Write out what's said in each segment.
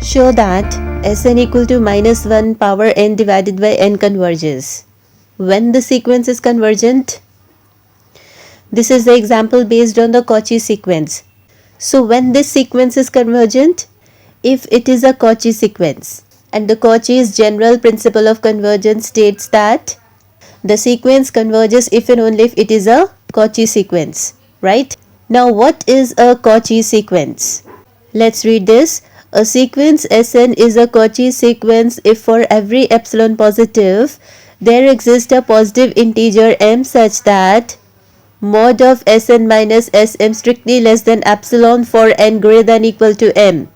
Show that Sn equal to minus 1 power n divided by n converges. When the sequence is convergent, this is the example based on the Cauchy sequence. So when this sequence is convergent, if it is a Cauchy sequence, and the Cauchy's general principle of convergence states that the sequence converges if and only if it is a Cauchy sequence, right? Now what is a Cauchy sequence? Let's read this. A sequence Sn is a Cauchy sequence if for every epsilon positive there exists a positive integer m such that mod of Sn minus Sm strictly less than epsilon for n greater than equal to m.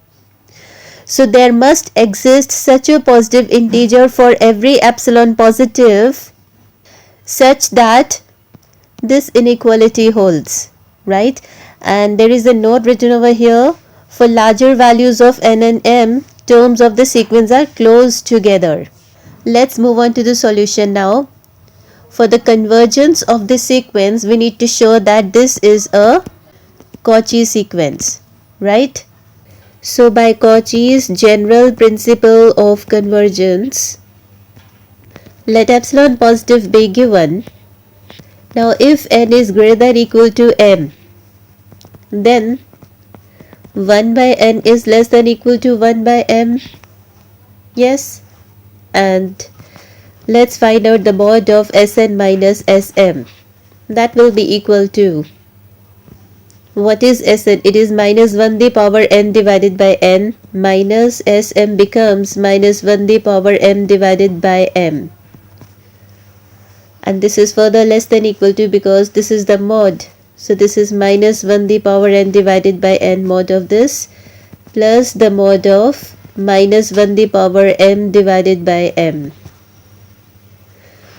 So there must exist such a positive integer for every epsilon positive such that this inequality holds, right? And there is a note written over here. For larger values of n and m, terms of the sequence are close together. Let's move on to the solution now. For the convergence of this sequence, we need to show that this is a Cauchy sequence, right? So by Cauchy's general principle of convergence, let epsilon positive be given. Now if n is greater than equal to m, then 1 by n is less than equal to 1 by m. Yes. And let's find out the mod of Sn minus Sm. That will be equal to, what is Sn? It is minus 1 the power n divided by n minus Sm becomes minus 1 the power m divided by m. And this is further less than equal to because this is the mod. So this is minus 1 the power n divided by n mod of this plus the mod of minus 1 the power m divided by m.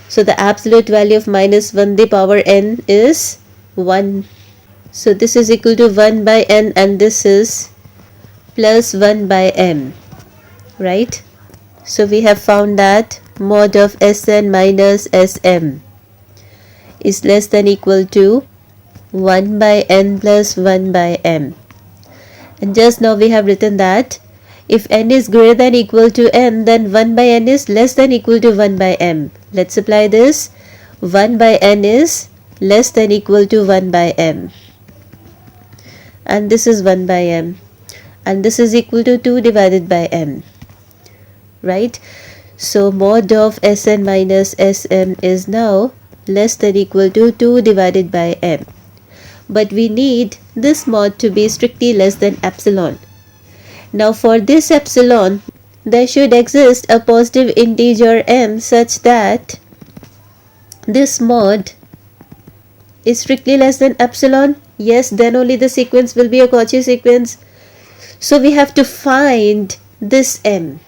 So the absolute value of minus 1 the power n is 1. So this is equal to 1 by n and this is plus 1 by m, right? So we have found that mod of Sn minus Sm is less than equal to 1 by n plus 1 by m. And just now we have written that if n is greater than equal to m, then 1 by n is less than equal to 1 by m. Let's apply this. 1 by n is less than equal to 1 by m. And this is 1 by m. And this is equal to 2 divided by m. Right? So mod of Sn minus Sm is now less than equal to 2 divided by m. But we need this mod to be strictly less than epsilon. Now for this epsilon, there should exist a positive integer m such that this mod is strictly less than epsilon. Yes, then only the sequence will be a Cauchy sequence. So we have to find this m.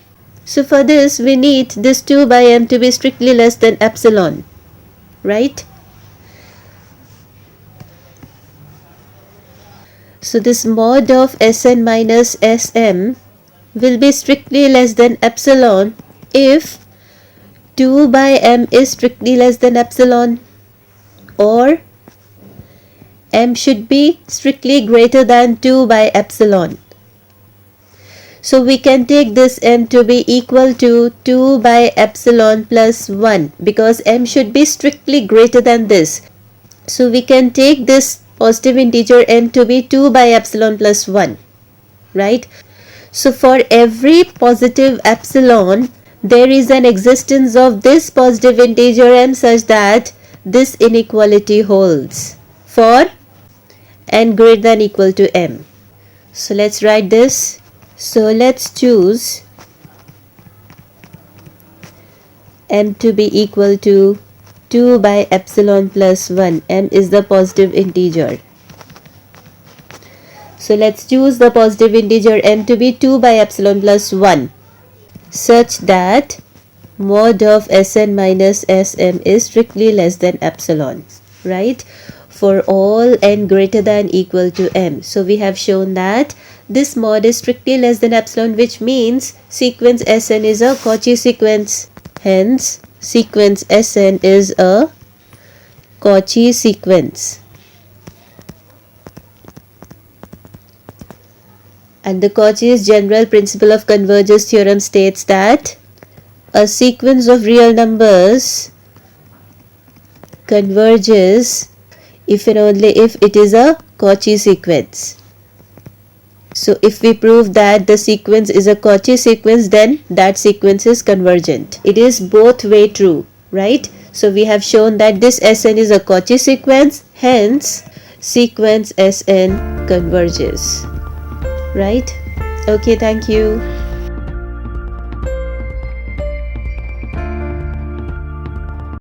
So for this, we need this 2 by m to be strictly less than epsilon, right? So this mod of Sn minus Sm will be strictly less than epsilon if 2 by m is strictly less than epsilon, or m should be strictly greater than 2 by epsilon. So we can take this m to be equal to 2 by epsilon plus 1 because m should be strictly greater than this. So we can take this positive integer m to be 2 by epsilon plus 1, right? So for every positive epsilon, there is an existence of this positive integer m such that this inequality holds for n greater than equal to m. So let's write this. So let's choose m to be equal to 2 by epsilon plus 1. M is the positive integer. So let's choose the positive integer m to be 2 by epsilon plus 1 such that mod of Sn minus Sm is strictly less than epsilon, right? For all n greater than equal to m. So we have shown that this mod is strictly less than epsilon, which means sequence Sn is a Cauchy sequence. Hence, sequence Sn is a Cauchy sequence. And the Cauchy's general principle of convergence theorem states that a sequence of real numbers converges if and only if it is a Cauchy sequence. So if we prove that the sequence is a Cauchy sequence, then that sequence is convergent. It is both way true, right? So we have shown that this Sn is a Cauchy sequence, hence sequence Sn converges, right? Okay, thank you.